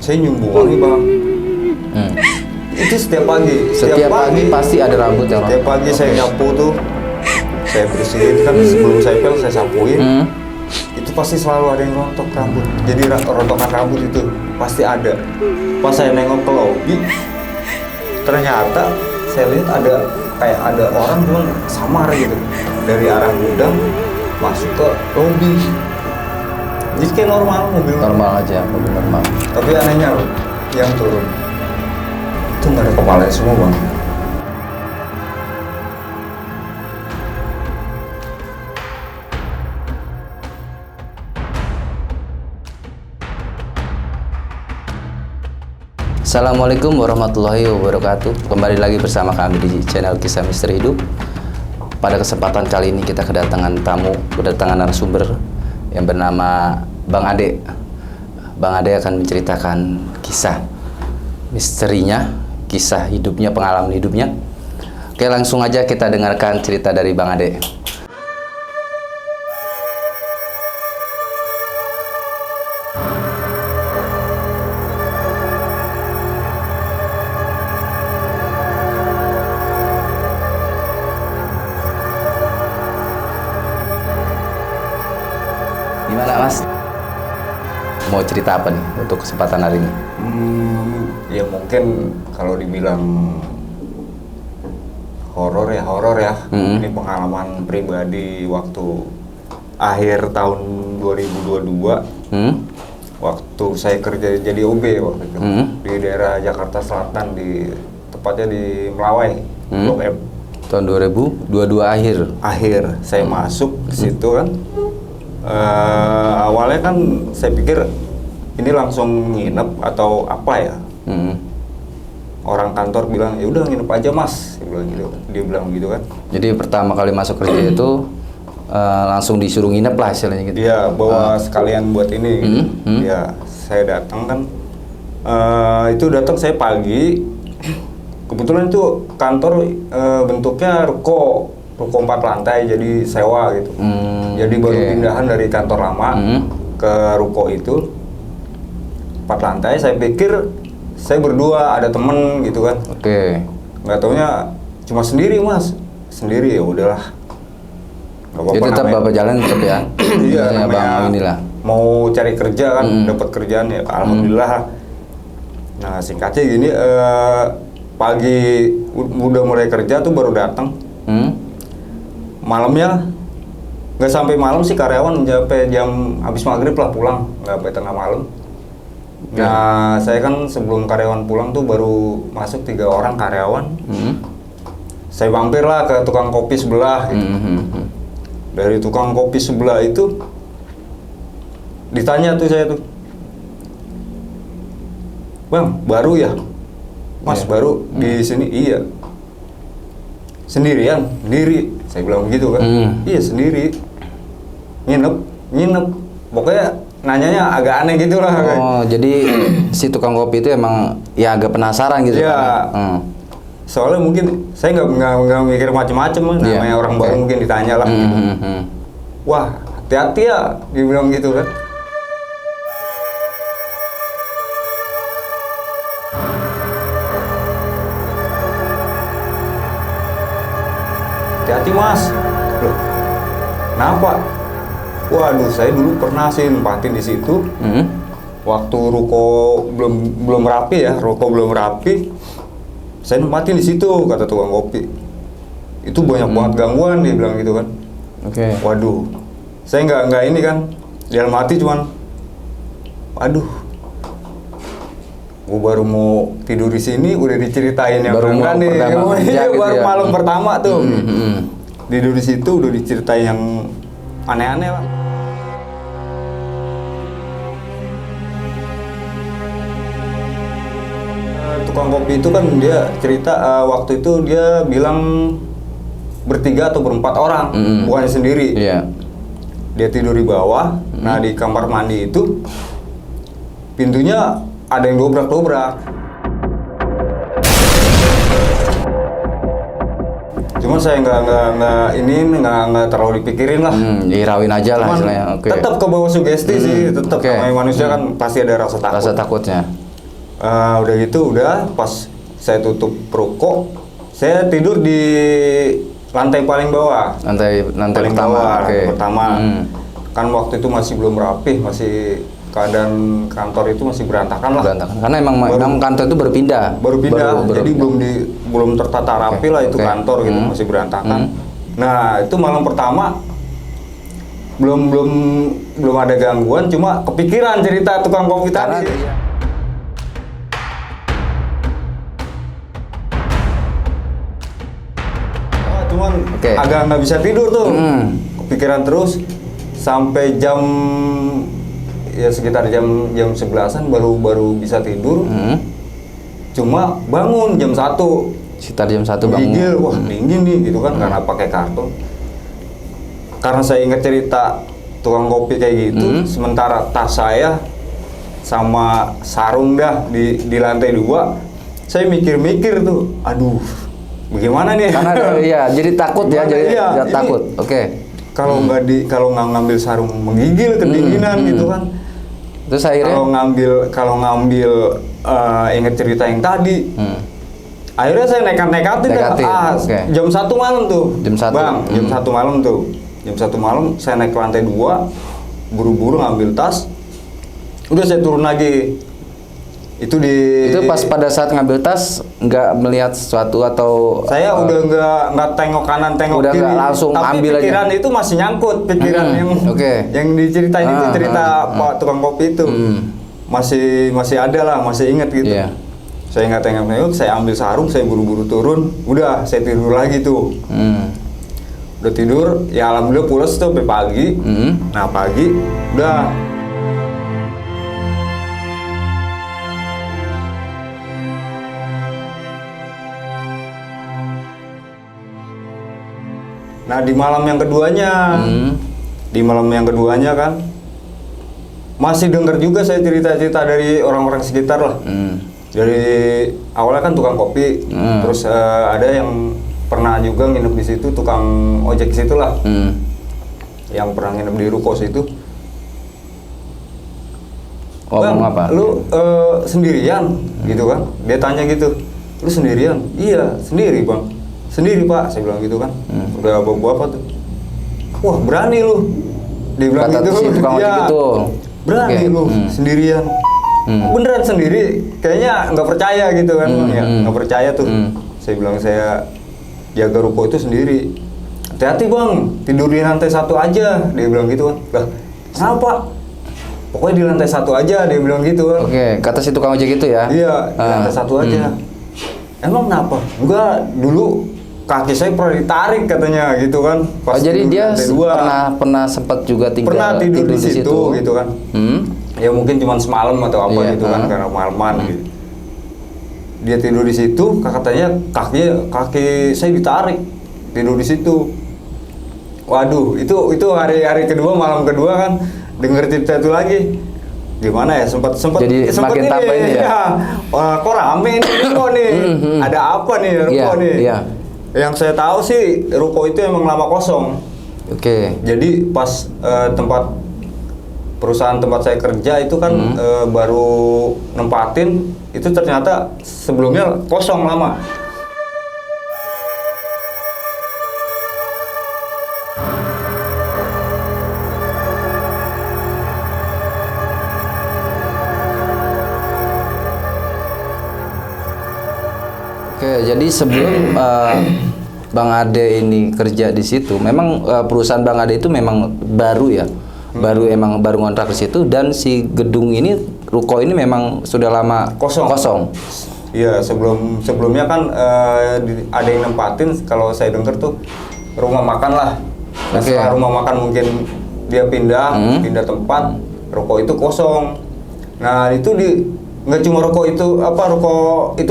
saya nyumbu wangi bang. Itu setiap pagi. Setiap pagi pasti ada rambut yang Setiap pagi saya nyapu tuh, saya bersihin kan sebelum saya pel saya sapuin. Itu pasti selalu ada yang rontok rambut. Jadi rontokan rambut itu pasti ada. Pas saya nengok ke lobi, ternyata saya lihat kayak ada orang cuman samar gitu dari arah gudang masuk ke lobi. Jadi kayak normal, mobil aja, mobil normal. tapi anehnya loh, yang turun itu nggak ada kepalanya semua bang. Assalamualaikum warahmatullahi wabarakatuh. Kembali lagi bersama kami di channel Kisah Misteri Hidup. Pada kesempatan kali ini kita kedatangan narasumber yang bernama Bang Ade. Bang Ade akan menceritakan kisah misterinya, kisah hidupnya, pengalaman hidupnya. Oke, langsung aja kita dengarkan cerita dari Bang Ade. Gimana Mas? Mau cerita apa nih untuk kesempatan hari ini? Ya mungkin kalau dibilang horor ya. Ini pengalaman pribadi waktu akhir tahun 2022. Waktu saya kerja jadi OB waktu itu di daerah Jakarta Selatan, tepatnya di Melawai, Blok M. Tahun 2022 akhir Saya masuk ke situ kan. Awalnya kan saya pikir ini langsung nginep atau apa ya. Orang kantor bilang ya udah nginep aja mas, dia bilang gitu kan. Jadi pertama kali masuk kerja itu langsung disuruh nginep lah istilahnya gitu. Iya, bawa sekalian buat ini gitu. Ya saya datang kan, itu datang saya pagi, kebetulan itu kantor bentuknya ruko 4 lantai, jadi sewa gitu. Jadi baru pindahan dari kantor lama ke ruko itu 4 lantai. Saya pikir saya berdua, ada temen gitu kan. Nggak taunya cuma sendiri mas, sendiri. Ya udahlah, nggak apa-apa. Jadi tetap bapak jalan tetap ya. Iya, bang inilah mau cari kerja kan, dapat kerjaan ya alhamdulillah. Nah singkatnya gini, pagi udah mulai kerja tuh baru datang. Malamnya nggak sampai malam sih, karyawan sampai jam habis maghrib lah pulang, nggak sampai tengah malam. Nah saya kan sebelum karyawan pulang tuh baru masuk 3 orang karyawan. Saya mampir lah ke tukang kopi sebelah gitu. Dari tukang kopi sebelah itu ditanya tuh saya tuh, bang baru ya mas? Baru di sini? Iya. Sendirian? Sendiri, saya bilang begitu kan. Iya sendiri. Nginep pokoknya nanyanya agak aneh gitu lah. Jadi si tukang kopi itu emang ya agak penasaran gitu ya. Soalnya mungkin saya nggak mikir macem-macem, namanya orang baru mungkin ditanya lah gitu. Wah hati-hati ya, dia bilang gitu kan. Hati-hati mas. Loh, kenapa? Waduh, saya dulu pernah sih nempatin di situ. Waktu ruko belum rapi ya, saya nempatin di situ, kata tukang kopi. Itu banyak banget gangguan, dia bilang gitu kan. Waduh, saya nggak ini kan, dalam hati cuman, waduh, gue baru mau tidur di sini udah diceritain yang baru malam pertama tuh. Tidur di situ udah diceritain yang aneh-aneh lah. Tukang kopi itu kan dia cerita waktu itu dia bilang bertiga atau berempat orang, bukannya sendiri. Dia tidur di bawah. Nah di kamar mandi itu pintunya ada yang dobrak. Cuman saya nggak terlalu dipikirin lah. Dihirauin aja lah istilahnya. Tetap ke bawah sugesti sih, tetap namanya manusia kan pasti ada rasa takut. Rasa takutnya. Udah gitu, pas saya tutup ruko, saya tidur di lantai paling bawah. Lantai Paling pertama. bawah, Oke. lantai pertama. Kan waktu itu masih belum rapih, masih keadaan kantor itu masih berantakan lah. Berantakan. Karena emang kantor itu berpindah. Baru pindah, jadi belum tertata rapi lah itu kantor gitu, masih berantakan. Nah, itu malam pertama belum ada gangguan, cuma kepikiran cerita tukang kopi tadi. Cuman agak nggak bisa tidur tuh, kepikiran terus sampai sekitar jam 11-an baru bisa tidur. Cuma bangun jam 1. Sekitar jam 1 bangun. Gigil, wah dingin nih gitu kan, karena pakai karton. Karena saya ingat cerita tukang kopi kayak gitu, sementara tas saya sama sarung di lantai 2, saya mikir-mikir tuh, aduh, bagaimana nih? Karena jadi takut ya, jadi takut. Kalau nggak ngambil sarung menggigil kedinginan gitu kan. Terus akhirnya kalau ngambil inget cerita yang tadi. Akhirnya saya nekat-nekatin jam 1 malam tuh. Bang, jam 1 malam tuh. Jam 1 malam saya naik ke lantai 2, buru-buru ngambil tas. Udah saya turun lagi. Itu pas pada saat ngambil tas nggak melihat sesuatu atau saya udah nggak tengok kanan tengok udah kiri, langsung tapi ambil pikiran aja. itu masih nyangkut, pikiran yang diceritain itu cerita Pak tukang kopi itu masih ada lah, masih inget gitu. Saya nggak tengok, saya ambil sarung, saya buru-buru turun, udah saya tidur lagi tuh. Udah tidur, ya alhamdulillah pulas tuh sampai pagi. Nah pagi udah. Nah di malam yang keduanya, kan masih dengar juga saya cerita-cerita dari orang-orang sekitar lah. Dari awalnya kan tukang kopi, terus ada yang pernah juga nginep di situ, tukang ojek situ lah, yang pernah nginep di ruko situ. Bang, apa? Lu sendirian gitu kan? Dia tanya gitu, lu sendirian? Iya sendiri bang. Sendiri pak, saya bilang gitu kan. Udah bawa apa tuh? Wah berani lu, dia bilang gitu. Gitu. Berani lu sendirian. Beneran sendiri, kayaknya nggak percaya gitu kan. Nggak percaya tuh. Saya bilang saya jaga ruko itu sendiri. Hati-hati bang, tidur di lantai 1 aja, dia bilang gitu kan. Lah kenapa? Pokoknya di lantai 1 aja, dia bilang gitu kan. Kata si tukang ojek itu ya? Iya, di lantai 1 aja. Emang kenapa? Enggak, dulu kaki saya pernah ditarik katanya gitu kan. Pas jadi dia pernah sempat juga tidur di situ gitu kan. Ya mungkin cuma semalam atau apa gitu kan, karena malaman gitu. Dia tidur di situ, katanya kaki saya ditarik, tidur di situ. Waduh, itu hari kedua, malam kedua kan denger cerita itu lagi. Gimana ya, sempat jadi makin tambah ini ya. Wah, kok rame ini ruko nih. Ada apa nih ruko nih? Yang saya tahu sih ruko itu emang lama kosong. Jadi pas perusahaan tempat saya kerja itu kan baru nempatin, itu ternyata sebelumnya kosong lama. Jadi sebelum Bang Ade ini kerja di situ, memang perusahaan Bang Ade itu memang baru ya, baru ngontrak di situ, dan si gedung ini, ruko ini memang sudah lama kosong. Iya, sebelumnya kan ada yang nempatin, kalau saya dengar tuh rumah makan lah. Setelah rumah makan mungkin dia pindah tempat, ruko itu kosong. Nah itu nggak cuma ruko itu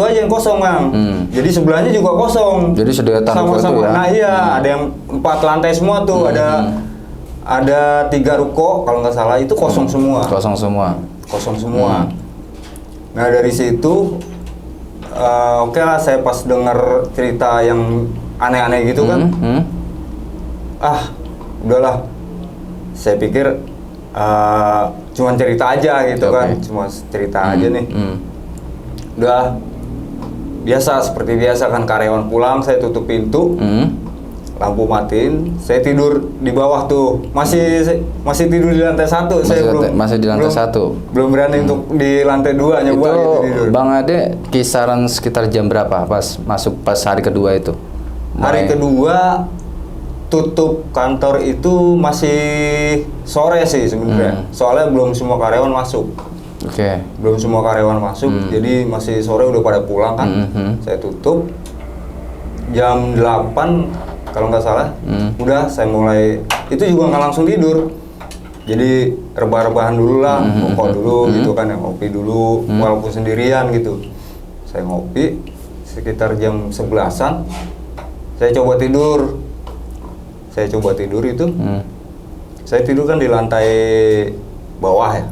aja yang kosong bang. Jadi sebelahnya juga kosong. Jadi sederetan ruko itu ya. Nah iya, ada yang 4 lantai semua tuh, ada 3 ruko kalau nggak salah, itu kosong semua. Kosong semua. Nah dari situ oke lah, saya pas dengar cerita yang aneh-aneh gitu kan, udahlah, saya pikir cuman cerita aja gitu kan, cuma cerita aja nih. udah biasa seperti biasa kan, karyawan pulang saya tutup pintu, lampu matiin, saya tidur di bawah tuh, masih tidur di lantai 1, saya masih di lantai 1. Belum berani untuk di lantai 2 nyoba Itu gitu tidur. Bang Ade kisaran sekitar jam berapa pas hari kedua itu? Hari kedua tutup kantor itu masih sore sih sebenarnya. Soalnya belum semua karyawan masuk. Oke. Belum semua karyawan masuk, jadi masih sore udah pada pulang kan. Saya tutup jam 8 kalau nggak salah. Udah saya mulai, itu juga nggak langsung tidur. Jadi rebah-rebahan dulu lah, rokok dulu gitu kan, ngopi dulu walaupun sendirian gitu. Saya ngopi sekitar jam 11-an. Saya coba tidur. Itu. Saya tidur kan di lantai bawah ya.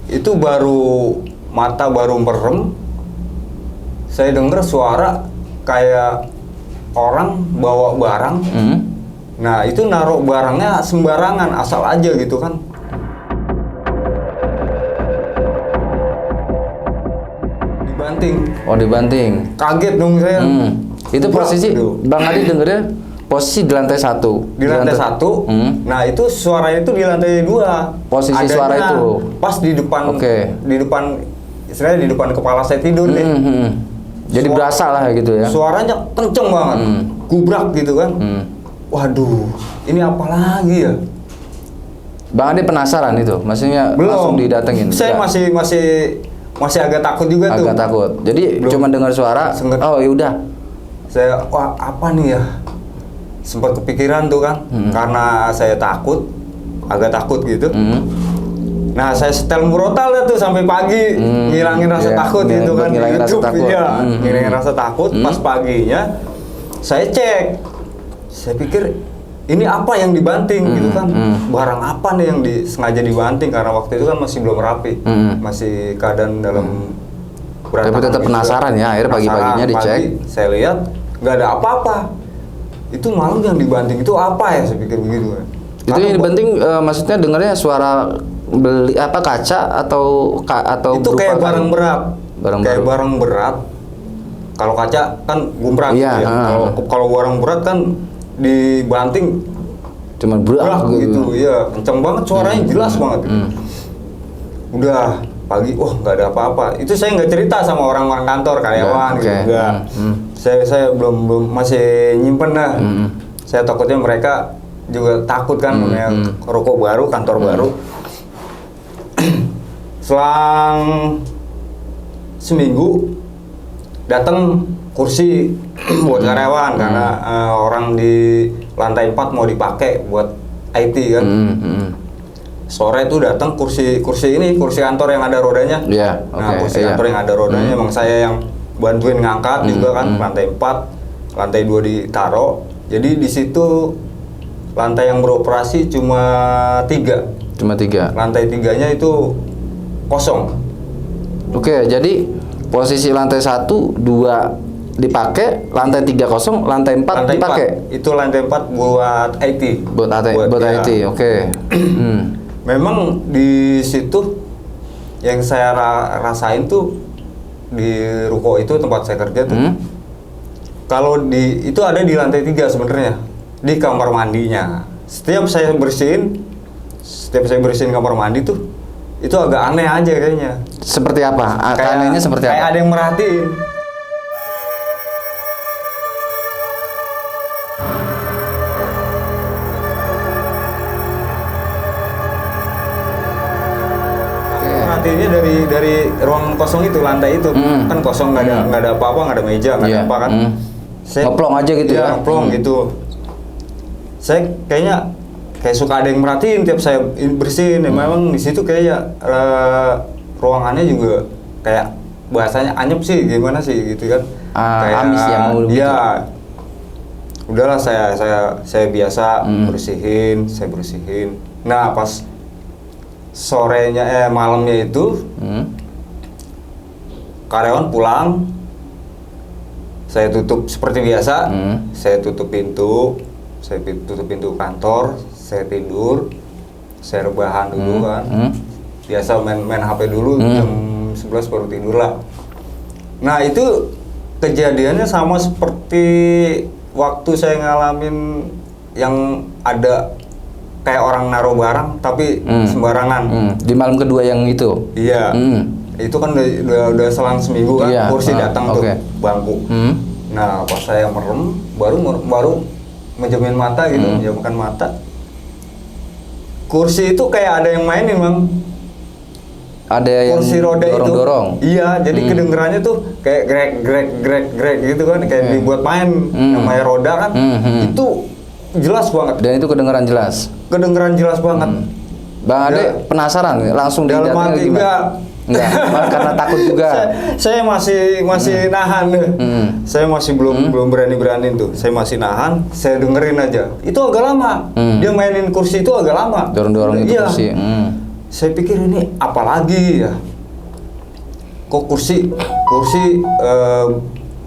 Itu mata baru merem. Saya dengar suara kayak orang bawa barang. Nah, itu naruh barangnya sembarangan, asal aja gitu kan. Dibanting. Oh, dibanting. Kaget dong saya. Itu posisi Bang Adi dengernya posisi di lantai 1. Di lantai 1. Nah, itu suaranya itu di lantai 2. Posisi adanya suara itu pas di depan. Di depan, istilahnya di depan kepala saya tidur deh. Jadi berasa lah gitu ya. Suaranya kenceng banget. Gubrak gitu kan. Waduh, ini apa lagi ya? Bang Ade penasaran itu, maksudnya Belum. langsung didatengin. Saya masih agak takut juga tuh. Agak takut. Jadi cuma dengar suara. Oh, yaudah. Saya, wah apa nih ya? Sempat kepikiran tuh kan, karena saya takut, agak takut gitu. Nah, saya setel murotal tuh sampai pagi, ngilangin rasa takut gitu kan. Ngilangin rasa takut. Iya, ngilangin rasa takut. Pas paginya, saya cek. Saya pikir ini apa yang dibanting gitu kan, barang apa nih yang sengaja dibanting, karena waktu itu kan masih belum rapi, masih keadaan dalam Tapi tetap penasaran ya, akhirnya pagi-paginya dicek. Saya lihat nggak ada apa-apa. Itu malam yang dibanting itu apa ya, saya pikir begitu ya. Itu yang dibanting maksudnya dengarnya suara beli apa, kaca atau itu kayak barang berat. Kayak baru. barang berat. Kalau kaca kan gumbrang Iya, gitu ya. Kalau barang berat kan dibanting cuman berat gitu. Iya, kenceng banget suaranya, jelas banget gitu. Udah pagi, wah nggak ada apa-apa. Itu saya nggak cerita sama orang-orang kantor, karyawan gitu enggak. Saya belum masih nyimpen dah. Saya takutnya mereka juga takut kan, namanya rokok baru, kantor baru. Selang seminggu datang kursi buat karyawan karena orang di lantai 4 mau dipakai buat IT kan. Sore itu datang kursi kantor yang ada rodanya. Kursi kantor yang ada rodanya, emang saya yang bantuin ngangkat juga kan. Lantai 4, lantai 2 ditaro. Jadi di situ lantai yang beroperasi cuma 3. Lantai 3-nya itu kosong. Oke, jadi posisi lantai 1, 2 dipakai, lantai 3 kosong, lantai 4 dipakai. Itu lantai 4 buat IT. Buat IT, oke. Memang di situ yang saya rasain tuh di ruko itu tempat saya kerja tuh. Kalau itu ada di lantai 3 sebenarnya, di kamar mandinya. Setiap saya bersihin kamar mandi tuh, itu agak aneh aja kayaknya. Seperti apa? Anehnya seperti apa? Kayak ada yang merhatiin. Merhatiinnya dari ruang kosong itu, lantai itu kan kosong, nggak ada apa-apa, nggak ada meja, nggak ada apa kan. Ngeplong aja gitu ya? Ngeplong gitu. Saya kayak suka ada yang merhatiin tiap saya bersihin. Memang di situ kayak ruangannya juga kayak bahasanya anyep sih, gimana sih gitu kan. Kayak amis ya, mau iya. Udahlah saya biasa bersihin. Nah, pas sorenya malamnya itu karyawan pulang, saya tutup seperti biasa. Saya tutup pintu kantor, saya tidur, saya rebahan dulu kan. Biasa main HP dulu jam 11 11 baru tidur lah. Nah itu kejadiannya sama seperti waktu saya ngalamin yang ada kayak orang naruh barang tapi sembarangan. Di malam kedua yang itu? Iya. Itu kan udah selang seminggu kan, Iya. kursi datang tuh, Oke. bangku. Nah pas saya merem, baru menjamin mata gitu, menjamkan mata. Kursi itu kayak ada yang mainin, Bang. Ada yang Kursi roda dorong-dorong? itu. Iya, jadi kedengerannya tuh kayak grek gitu kan, kayak dibuat main. Namanya roda kan. Itu jelas banget. Dan itu kedengeran jelas? Kedengeran jelas banget. Bang Ade penasaran langsung Dalam hati Enggak, karena takut juga. Saya masih nahan. Saya masih belum berani tuh. Saya masih nahan, saya dengerin aja. Itu agak lama. Dia mainin kursi itu agak lama. Dorong-dorong itu Iya. kursi. Saya pikir ini apa lagi ya? Kok kursi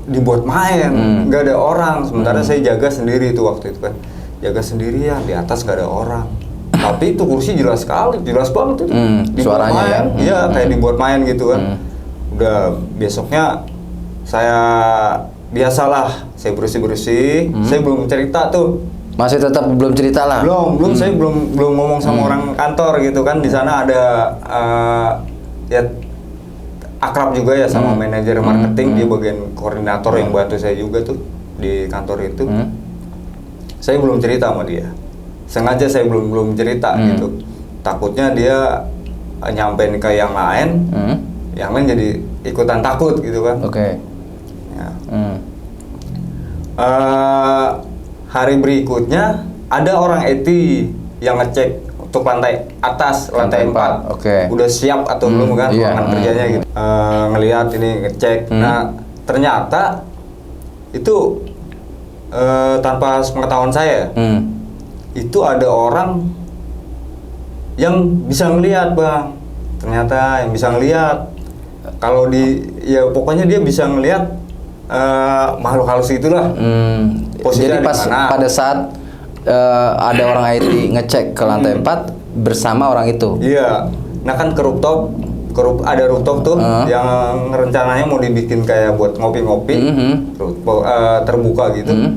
dibuat main, nggak ada orang. Sementara saya jaga sendiri itu waktu itu kan. Jaga sendirian, di atas nggak ada orang. Tapi itu kursi jelas sekali, jelas banget itu. Dibuat suaranya main, ya? iya kayak dibuat main gitu kan. Udah besoknya saya biasalah, saya bersih-bersih. Saya belum cerita tuh. Masih tetap belum cerita lah? Belum, saya belum ngomong sama orang kantor gitu kan. Di sana ada ya akrab juga ya sama manajer marketing, dia bagian koordinator yang bantu saya juga tuh di kantor itu. Saya belum cerita sama dia. Sengaja saya belum cerita gitu. Takutnya dia nyampein ke yang lain jadi ikutan takut gitu kan. Oke. Ya. Hari berikutnya ada orang IT yang ngecek untuk lantai atas, lantai 4. Oke. Udah siap atau belum kan ruangan kerjanya gitu. Ngelihat ini ngecek. Nah, ternyata itu tanpa sepengetahuan saya. Itu ada orang yang bisa ngelihat, Bang. Ternyata yang bisa ngelihat. Kalau ya pokoknya dia bisa ngelihat makhluk halus itulah. Jadi pas pada saat ada orang IT ngecek ke lantai 4 bersama orang itu. Iya. Nah kan ke rooftop ada rooftop tuh yang rencananya mau dibikin kayak buat ngopi-ngopi. Terbuka gitu.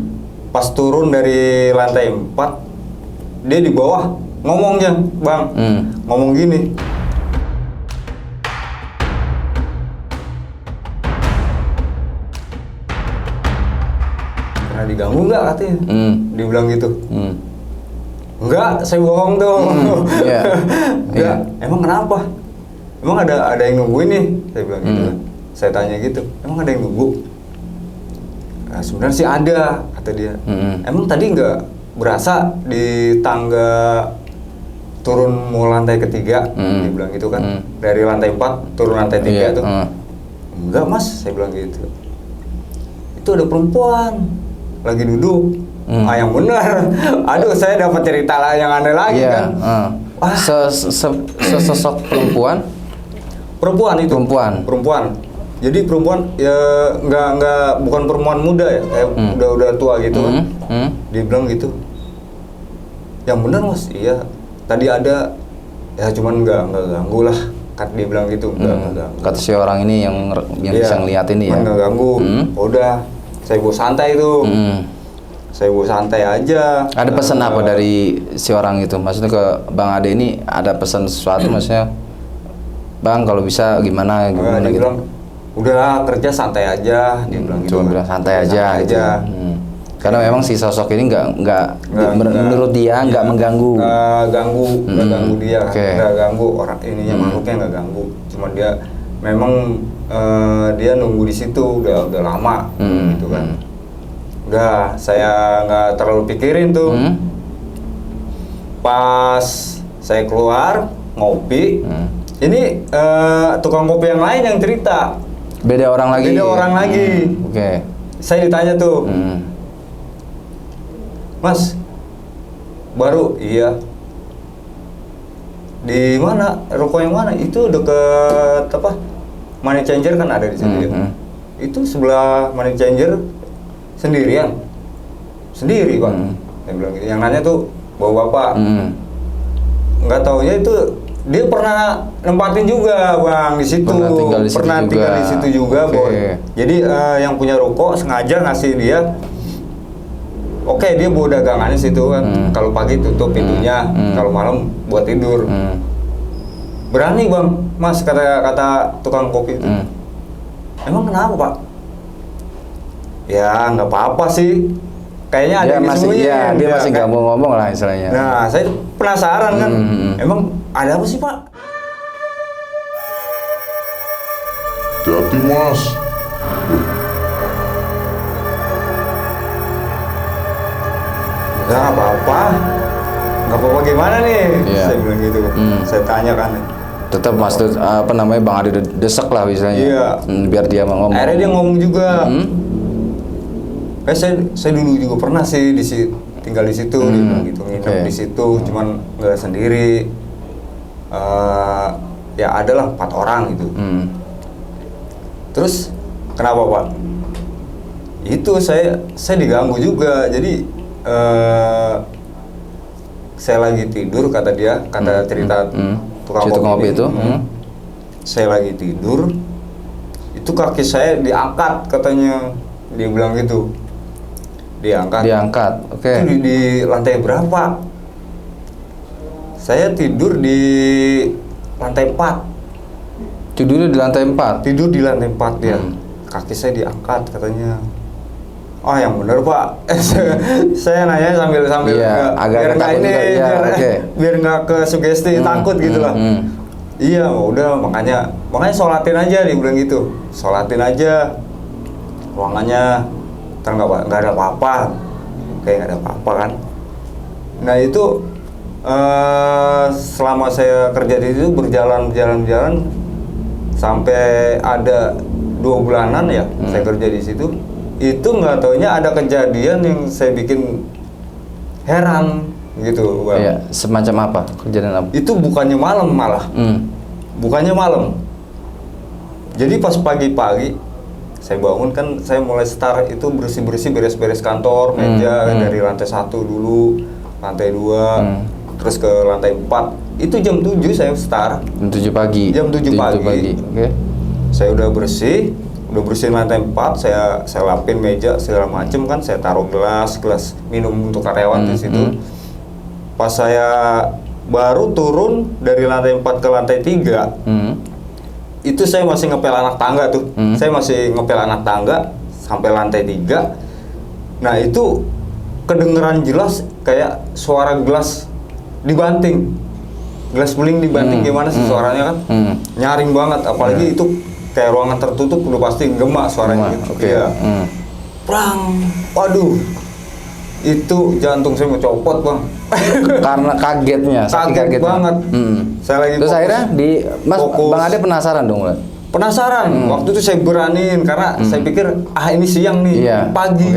Pas turun dari lantai 4, dia di bawah ngomongnya, Bang. Ngomong gini. Pernah diganggu nggak katanya? Dibilang gitu. Enggak, saya bohong dong. Enggak. Emang kenapa? Emang ada yang nungguin nih? Saya bilang gitu kan. Saya tanya gitu. Emang ada yang nunggu? Nah, sebenarnya sih ada, kata dia. Emang tadi nggak berasa di tangga turun mau lantai ketiga? Dia bilang gitu kan. Dari lantai 4 turun lantai 3 tuh. Enggak, Mas, saya bilang gitu. Itu ada perempuan lagi duduk. Yang benar. Aduh, saya dapat cerita lah yang aneh lagi kan. Sesosok perempuan. Perempuan itu. Perempuan. Jadi perempuan ya bukan perempuan muda ya, kayak udah tua gitu kan. Dia bilang gitu. Yang benar, Mas. Iya. Tadi ada ya cuman nggak ganggu lah. Kata dia bilang gitu, nggak ganggu. Kata si orang ini yang bisa ngeliat ini ya. Nggak ganggu. Udah, saya bawa santai tuh. Saya bawa santai aja. Ada pesan apa dari si orang itu? Maksudnya ke Bang Ade ini ada pesan sesuatu, maksudnya Bang kalau bisa gimana Dia gitu? bilang, udah kerja santai aja. Dia bilang gitu. Cuma bilang santai aja. Gitu. Karena memang si sosok ini menurut dia nggak mengganggu. Nggak ganggu dia. Okay. Nggak ganggu orang ininya, makhluknya nggak ganggu. Cuma dia memang dia nunggu di situ udah lama gitu kan. Udah, saya nggak terlalu pikirin tuh. Pas saya keluar ngopi, ini tukang kopi yang lain yang cerita. Beda orang lagi. Oke. Saya ditanya tuh, Mas, baru iya. Di mana? Ruko yang mana? Itu deket apa? Money Changer kan ada di sini. Itu sebelah Money Changer. Sendirian? Sendiri, Pak. Saya bilang gitu. Yang nanya tuh bawa bapak. Nggak taunya itu dia pernah nempatin juga bang di situ, Pernah tinggal di situ juga, Boy. Jadi yang punya ruko sengaja ngasih dia, oke, dia bawa dagangannya situ kan, kalau pagi tutup pintunya, kalau malam buat tidur. Berani bang, mas, kata tukang kopi itu. Emang kenapa pak? Ya nggak apa-apa sih. Kayaknya ada yang disembunyiin. Dia masih nggak mau ngomong lah istilahnya. Nah, saya penasaran kan, emang ada apa sih pak? Hati-hati mas. Nggak apa-apa, nggak apa-apa gimana nih? Iya. Saya bilang gitu, saya tanya kan. Tetap mas, Bang Ade desek lah misalnya. Iya. Biar dia mau ngomong. Akhirnya dia ngomong juga. Saya dulu juga pernah sih tinggal di situ, dia bilang gitu, nginep di situ, cuman nggak sendiri. Ya adalah 4 orang gitu. Terus kenapa pak? Itu saya diganggu juga. Jadi saya lagi tidur, kata dia, kata cerita tukang kopi itu. Saya lagi tidur, itu kaki saya diangkat katanya, dia bilang gitu. Diangkat, oke. Itu di lantai berapa? Saya tidur di lantai 4. Tidurnya di lantai 4? Tidur di lantai 4 dia. Kaki saya diangkat katanya. Oh yang bener pak. Saya nanya sambil agak biar nggak ini, biar nggak ke sugesti takut gitu lah. Iya, udah makanya sholatin aja, dia bilang gitu. Sholatin aja ruangannya, ntar nggak ada apa-apa, kayak nggak ada apa-apa kan. Nah itu selama saya kerja di situ berjalan sampai ada 2 bulanan ya saya kerja di situ. Itu nggak taunya ada kejadian yang saya bikin heran gitu bang. Iya, semacam apa? Kejadian apa? Itu bukannya malam malah. Bukannya malam. Jadi pas pagi-pagi saya bangun kan, saya mulai start itu bersih-bersih, beres-beres kantor, meja dari lantai 1 dulu, lantai 2, terus ke lantai 4. Itu jam 7 saya start. Jam 7 pagi. Jam 7 pagi. Oke. Saya udah bersihin lantai 4, saya lapin meja segala macem kan, saya taruh gelas minum untuk karyawan di situ. Pas saya baru turun dari lantai 4 ke lantai 3, itu saya masih ngepel anak tangga tuh. Saya masih ngepel anak tangga sampai lantai 3. Nah itu kedengeran jelas kayak suara gelas dibanting. Gelas beling dibanting gimana sih suaranya kan? Nyaring banget, apalagi itu kayak ruangan tertutup udah pasti gema suaranya gitu. Iya. Prang. Waduh. Itu jantung saya mau copot, Bang. Karena kagetnya, kaget banget. Saya lagi terus fokus, akhirnya Bang Ade penasaran dong, Bang? Penasaran. Waktu itu saya beraniin karena saya pikir ini siang nih, pagi.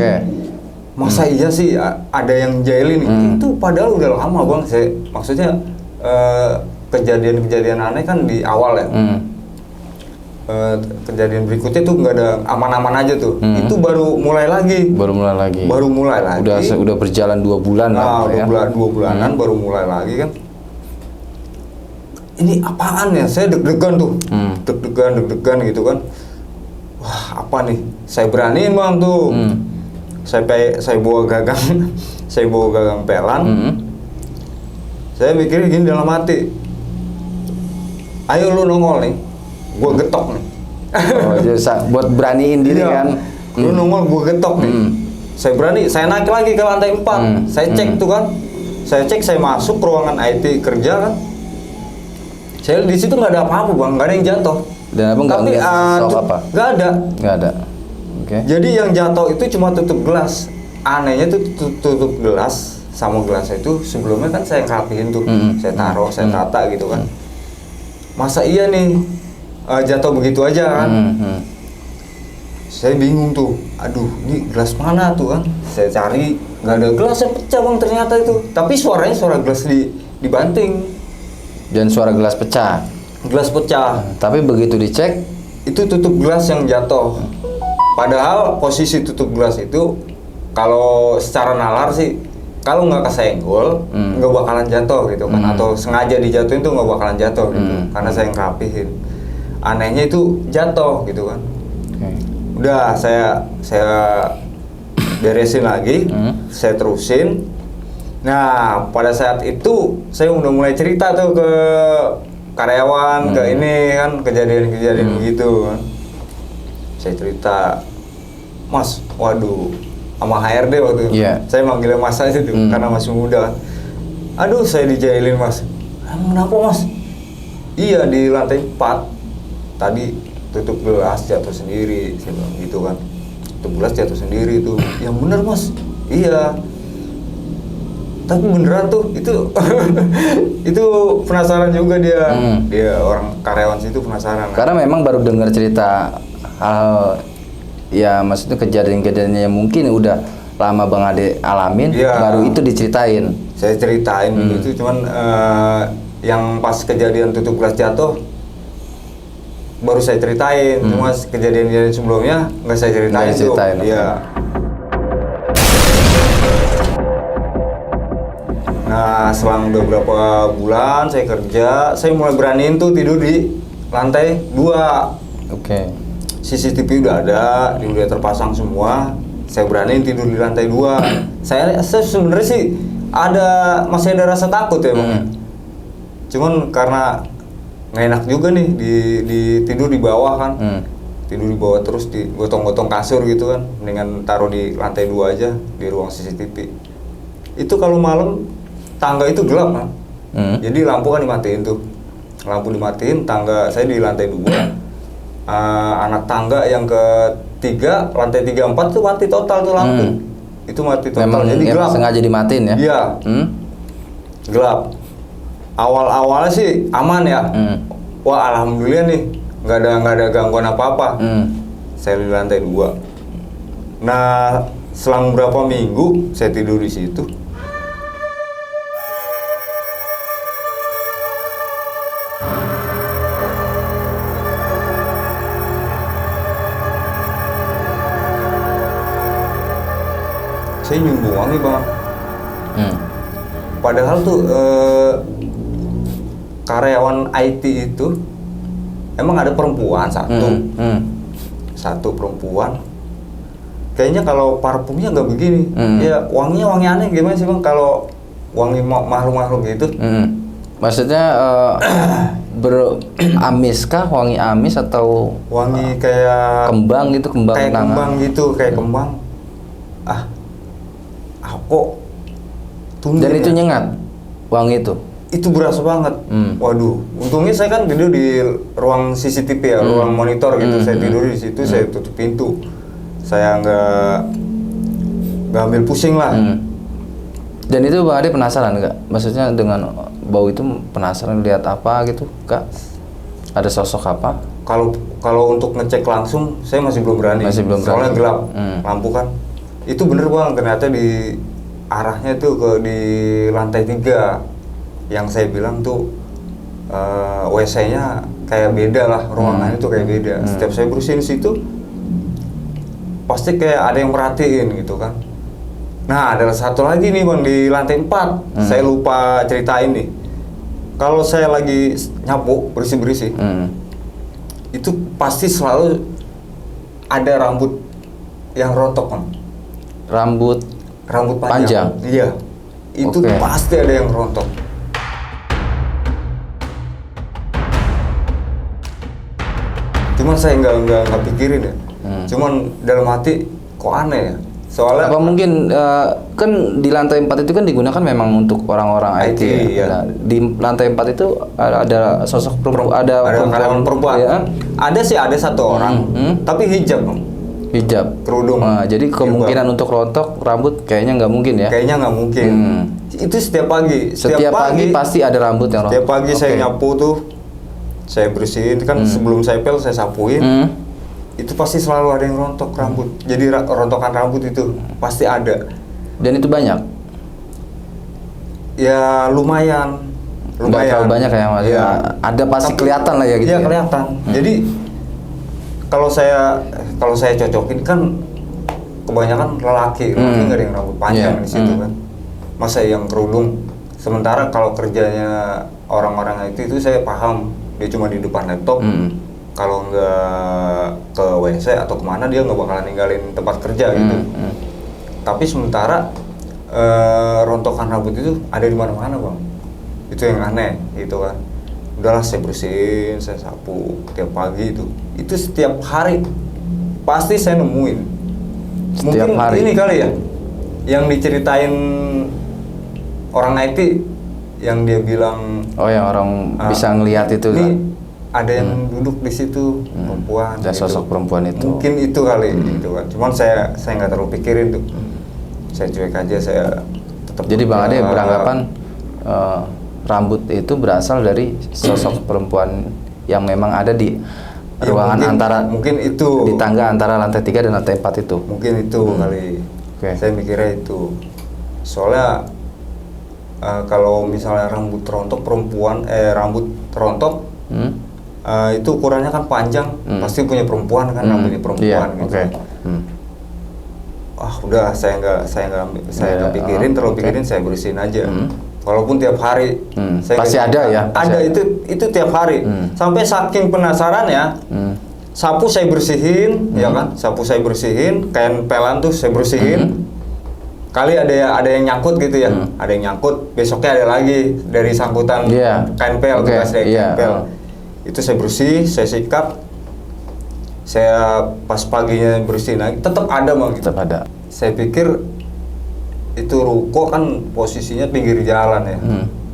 Masa iya sih ada yang jahilin? Itu padahal udah lama, Bang. Maksudnya kejadian-kejadian aneh kan di awal ya. Kejadian berikutnya tuh nggak ada, aman-aman aja tuh. Itu baru mulai lagi. Udah berjalan 2 bulan lah. Ya. 2 bulanan baru mulai lagi kan. Ini apaan ya? Saya deg-degan tuh. Deg-degan gitu kan. Wah, apa nih? Saya beraniin, Bang tuh. Saya bawa gagang, saya bawa gagang pelan. Saya mikirnya gini dalam hati. Ayo lu nongol nih. Gue getok nih. Oh, jadi buat beraniin diri kan. Lu nongol, gue getok nih. Saya berani, saya naik lagi ke lantai 4. Saya cek tuh kan. Saya masuk ke ruangan IT kerja kan. Saya di situ nggak ada apa-apa, Bang, nggak ada yang jatuh. Dan Abang nggak ngeliat apa? Nggak ada. Oke. Jadi yang jatuh itu cuma tutup gelas. Anehnya tuh tutup gelas sama gelas itu sebelumnya kan saya rapihin tuh. Saya taruh, saya tata gitu kan. Masa iya nih jatuh begitu aja kan? Saya bingung tuh. Aduh, ini gelas mana tuh kan? Saya cari, nggak ada gelas yang pecah, Bang, ternyata itu. Tapi suaranya suara gelas dibanting. Dan suara gelas pecah. Gelas pecah. Tapi begitu dicek, itu tutup gelas yang jatuh. Padahal posisi tutup gelas itu kalau secara nalar sih kalau nggak kesenggol nggak bakalan jatuh gitu kan, atau sengaja dijatuhin tuh nggak bakalan jatuh gitu, karena saya yang rapihin. Anehnya itu jatuh gitu kan. Udah saya beresin lagi, saya terusin. Nah pada saat itu saya udah mulai cerita tuh ke karyawan, ke ini kan kejadian-kejadian gitu kan. Saya cerita, Mas, waduh, sama HRD waktu itu. Saya manggilnya Mas aja tuh, karena masih muda. Aduh, saya dijailin Mas. Emang kenapa Mas? Iya, di lantai 4. Tadi tutup gelas jatuh sendiri, saya bilang gitu kan. Tutup gelas jatuh sendiri tuh. Yang bener Mas. Iya. Tapi beneran tuh, itu itu penasaran juga dia. Dia orang karyawan situ penasaran. Karena memang baru dengar cerita hal ya, maksudnya kejadian-kejadian yang mungkin udah lama Bang Ade alamin, baru itu diceritain. Saya ceritain gitu, cuman yang pas kejadian tutup gelas jatuh baru saya ceritain, cuma kejadian-kejadian sebelumnya nggak saya ceritain tuh. Iya. Nah, selang beberapa bulan saya kerja, saya mulai beraniin tuh tidur di lantai 2. CCTV udah ada, udah terpasang semua. Saya beraniin tidur di lantai 2. Saya sebenarnya sih masih ada rasa takut ya Bang. Cuman karena nggak enak juga nih di tidur di bawah kan. Tidur di bawah terus di gotong-gotong kasur gitu kan. Mendingan taruh di lantai 2 aja di ruang CCTV. Itu kalau malam tangga itu gelap kan. Jadi lampu kan dimatiin tuh. Lampu dimatiin, tangga saya di lantai 2. Anak tangga yang ketiga, lantai 3, 4 tuh mati total tuh lampu. Itu mati total. Memang, jadi gelap. Sengaja dimatiin ya? Iya. Gelap. Awal-awalnya sih aman ya. Wah alhamdulillah nih, nggak ada gangguan apa-apa. Saya di lantai 2. Nah selang berapa minggu saya tidur di situ. Saya nyium wangi Bang. Padahal tuh karyawan IT itu emang ada perempuan satu perempuan. Kayaknya kalau parfumnya nggak begini. Ya wanginya wangi aneh gimana sih Bang? Kalau wangi makhluk-makhluk gitu. Maksudnya beramis kah? Wangi amis atau wangi kayak kembang gitu, kayak kembang gitu, kayak kembang. Kok dan itu nyengat wangi itu? Itu berasa banget. Waduh, untungnya saya kan tidur di ruang CCTV ya, ruang monitor gitu. Saya tidur di situ, saya tutup pintu. Saya nggak ambil pusing lah. Dan itu Bang Ade penasaran nggak? Maksudnya dengan bau itu penasaran lihat apa gitu, Kak? Ada sosok apa? Kalau untuk ngecek langsung, saya masih belum berani. Soalnya gelap, lampu kan. Itu bener Bang, ternyata di arahnya tuh di lantai 3 yang saya bilang tuh WC-nya kayak beda lah, ruangannya tuh kayak beda. Setiap saya bersihin situ pasti kayak ada yang merhatiin gitu kan. Nah ada satu lagi nih Bang di lantai 4, saya lupa ceritain nih. Kalau saya lagi nyapu bersih-bersih, itu pasti selalu ada rambut yang rontok Bang. Rambut panjang? Iya. Itu pasti ada yang rontok. Cuman saya nggak pikirin ya. Cuman dalam hati kok aneh ya. Soalnya apa mungkin kan di lantai 4 itu kan digunakan memang untuk orang-orang IT. Ya. Nah, di lantai 4 itu ada sosok perempuan, ada perempuan. Ya. Ada satu orang, tapi hijab Bang. Hijab, kerudung. Nah, jadi kemungkinan untuk rontok rambut kayaknya nggak mungkin ya? Kayaknya nggak mungkin. Itu setiap pagi. Setiap pagi pasti ada rambut yang rontok. Setiap pagi saya nyapu tuh, saya bersihin kan sebelum saya pel saya sapuin. Itu pasti selalu ada yang rontok rambut. Jadi rontokan rambut itu pasti ada. Dan itu banyak? Ya lumayan. Nggak terlalu banyak ya Mas? Ya. Ada pasti kelihatan lah ya gitu. Iya kelihatan. Jadi kalau saya cocokin kan kebanyakan lelaki nggak ada yang rambut panjang di situ kan. masa yang kerudung. Sementara kalau kerjanya orang-orang IT itu saya paham, dia cuma di depan laptop. Kalau nggak ke WC atau kemana dia nggak bakalan ninggalin tempat kerja gitu. Tapi sementara rontokan rambut itu ada di mana-mana bang. Itu yang aneh gitu kan. Udahlah saya bersihin, saya sapu tiap pagi itu. Itu setiap hari pasti saya nemuin. Setiap Mungkin hari. ini kali ya yang diceritain orang IT yang dia bilang yang orang bisa ngelihat itu ini kan. ada yang duduk di situ perempuan. Dan sosok perempuan itu. Mungkin itu kali gitu kan. Cuman saya nggak terlalu pikirin tuh. Saya cuek aja, saya tetap. Jadi Bang Ade beranggapan rambut itu berasal dari sosok perempuan yang memang ada di ruangan mungkin itu di tangga antara lantai 3 dan lantai 4 itu. mungkin itu kali. Saya mikirnya itu soalnya kalau misalnya rambut rontok perempuan rambut rontok itu ukurannya kan panjang, pasti punya perempuan kan, rambutnya perempuan gitu. Udah saya nggak pikirin, terlalu pikirin, saya bersihin aja. Walaupun tiap hari saya pasti ada ya. Ada itu tiap hari. Sampai saking penasaran ya. Sapu saya bersihin, ya kan? Sapu saya bersihin, kain pelan tuh saya bersihin. Kali ada yang nyangkut gitu ya. Ada yang nyangkut, besoknya ada lagi dari sangkutan kain pel, bekas dari kain pel. Itu saya bersih, saya sikat. Saya pas paginya bersihin lagi, tetap ada bang. Tetap ada. Saya pikir itu ruko kan posisinya pinggir jalan ya.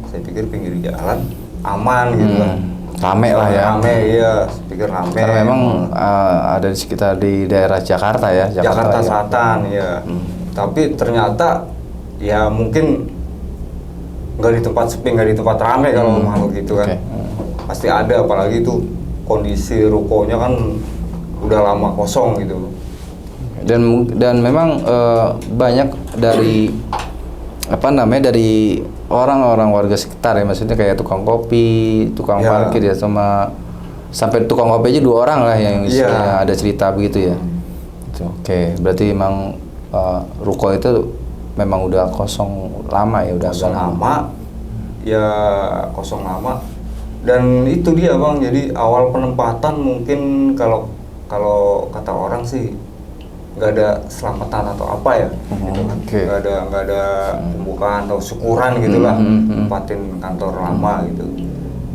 Saya pikir pinggir jalan aman gitu kan. Rame lah ya. Rame, iya. Saya pikir rame. Karena memang ada di sekitar di daerah Jakarta ya. Jakarta Selatan ya. Tapi ternyata ya mungkin nggak di tempat sepi, nggak di tempat rame kalau makhluk gitu kan. Pasti ada, apalagi itu kondisi rukonya kan udah lama kosong gitu. Dan memang banyak dari dari orang-orang warga sekitar ya, maksudnya kayak tukang kopi, tukang parkir ya, sampai tukang kopi aja 2 orang lah yang istilahnya ada cerita begitu ya. Oke, berarti memang ruko itu memang udah kosong lama ya, udah kosong lama. Ya kosong lama. Dan itu dia bang, jadi awal penempatan mungkin kalau kata orang sih nggak ada selamatan atau apa ya, gitu kan. Nggak ada pembukaan atau syukuran gitulah, tempatin kantor lama gitu.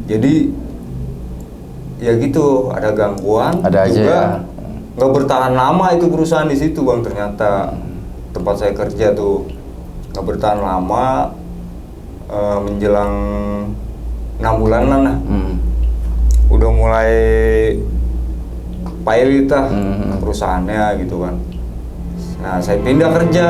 Jadi ya gitu, ada gangguan. Ada aja juga, ya. Nggak bertahan lama itu perusahaan di situ bang, ternyata tempat saya kerja tuh nggak bertahan lama, menjelang 6 bulanan lah. Udah mulai pilot lah perusahaannya gitu kan. Nah saya pindah kerja.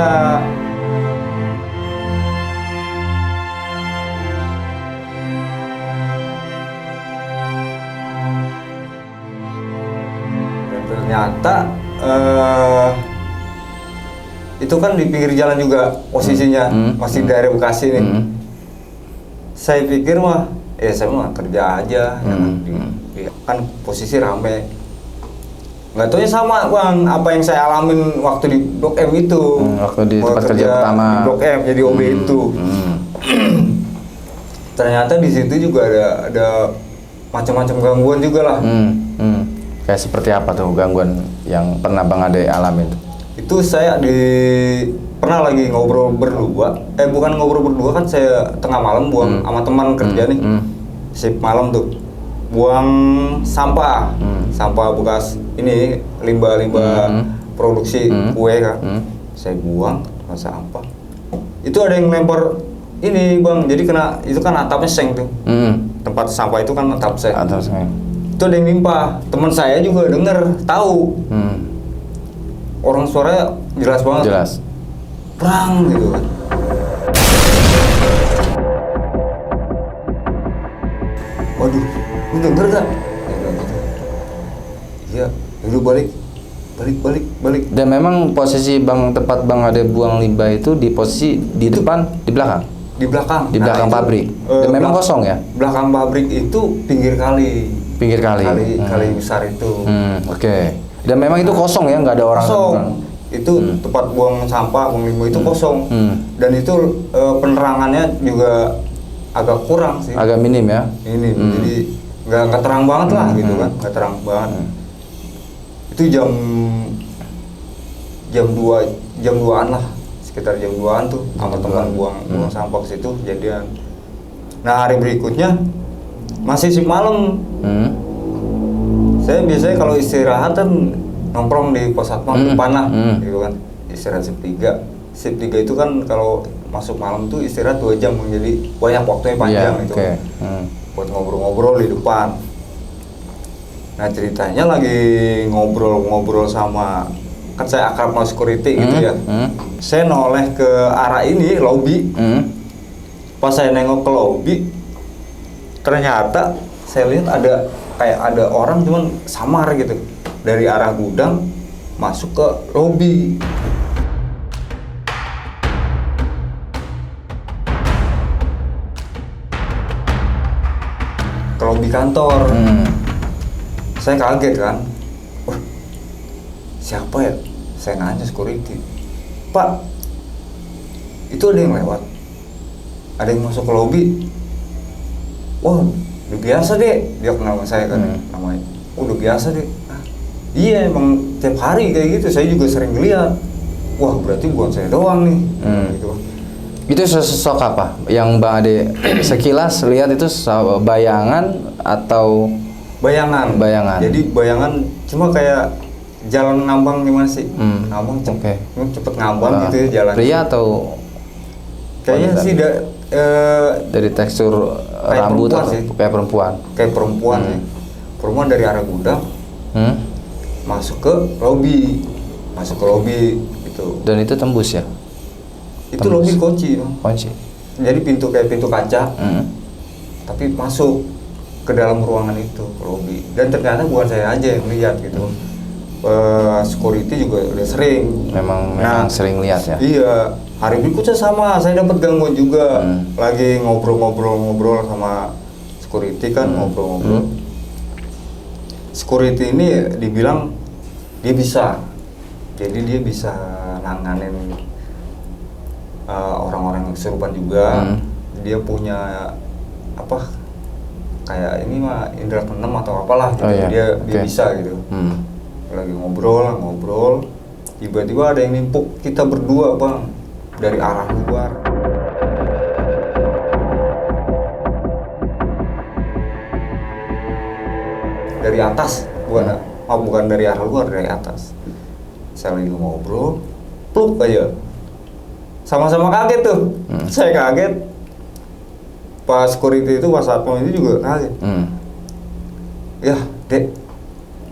Dan ternyata itu kan di pinggir jalan juga posisinya, masih daerah Bekasi nih. Saya pikir saya mah kerja aja, kan posisi rame. Nggak taunya sama bang, apa yang saya alamin waktu di Blok M itu. Waktu di tempat kerja pertama di Blok M jadi OB itu. Ternyata di situ juga ada macam-macam gangguan juga lah. Kayak seperti apa tuh gangguan yang pernah Bang Ade alamin? Itu saya pernah lagi ngobrol berdua, bukan ngobrol berdua kan, saya tengah malam buang sama teman kerja nih, shift malam tuh, buang sampah, sampah bekas ini, limbah-limbah produksi kue kan, saya buang ke sampah. Itu ada yang lempar ini bang, jadi itu kan atapnya seng tuh, tempat sampah itu kan atap seng. Itu ada yang nimpa, teman saya juga denger, tahu, orang suaranya jelas banget. Jelas. Perang gitu kan. Waduh, lu denger gak? Iya, dulu balik. Dan memang posisi tempat Bang Ade buang limbah itu di posisi di depan, di belakang? Di belakang. Di belakang pabrik. Dan memang kosong ya? Belakang pabrik itu pinggir kali. Pinggir kali. Kali besar itu. Oke. Dan memang itu kosong ya, nggak ada orang. Kosong. itu tempat buang sampah, buang limbah itu kosong. Dan itu penerangannya juga agak kurang sih. Agak minim ya. Ini jadi nggak terang banget lah gitu kan, nggak terang banget. Itu jam 2-an lah, sekitar jam 2-an tuh sama teman buang sampah ke situ kejadian. Nah hari berikutnya masih shift malam. Saya biasanya kalau istirahat kan nongkrong di pos satpam depan lah, gitu kan. Istirahat shift 3. Shift 3 itu kan kalau masuk malam tuh istirahat 2 jam, jadi banyak waktunya panjang itu. Buat ngobrol-ngobrol di depan. Nah ceritanya lagi ngobrol-ngobrol sama, kan saya akrab sama security gitu ya. Saya noleh ke arah ini, lobby. Pas saya nengok ke lobby, ternyata saya lihat ada orang cuman samar gitu. Dari arah gudang masuk ke lobby. Ke lobby kantor. Saya kaget kan. Wah, siapa ya? Saya nanya security. Pak, itu ada yang lewat? Ada yang masuk ke lobby? Wah, udah biasa deh. Dia kenal saya kan namanya. Udah biasa deh. Iya, emang tiap hari kayak gitu. Saya juga sering lihat. Wah, berarti bukan saya doang nih. Gitu. Itu sosok apa? Yang Bang Ade sekilas lihat itu bayangan atau bayangan? Jadi bayangan cuma kayak jalan ngambang gimana sih? Ngambang cepet ngambang gitu ya jalan. Pria atau kayaknya sih dari tekstur rambut atau kayak perempuan? Kayak perempuan sih. Perempuan dari arah gudang masuk ke lobby, gitu. Dan itu tembus ya? Itu lobby kunci, Bang. Kunci. Jadi kayak pintu kaca, tapi masuk ke dalam ruangan itu, ke lobby. Dan ternyata bukan saya aja yang lihat gitu. Security juga udah sering. Memang sering lihat ya? Iya. Hari berikutnya sama, saya dapat gangguan juga. Lagi ngobrol sama security kan, ngobrol. Security ini dibilang dia bisa. Jadi dia bisa nanganin orang-orang yang kesurupan juga. Dia punya kayak ini mah indra keenam atau apalah gitu. Dia bisa gitu. Lagi ngobrol, tiba-tiba ada yang nimpuk kita berdua, Bang, dari arah luar. Dari atas, bukan dari arah luar, dari atas. Saya lagi ngobrol, pluk aja. Sama-sama kaget tuh. Saya kaget. Pas security itu, pas satpam itu juga kaget. Ya, Dek,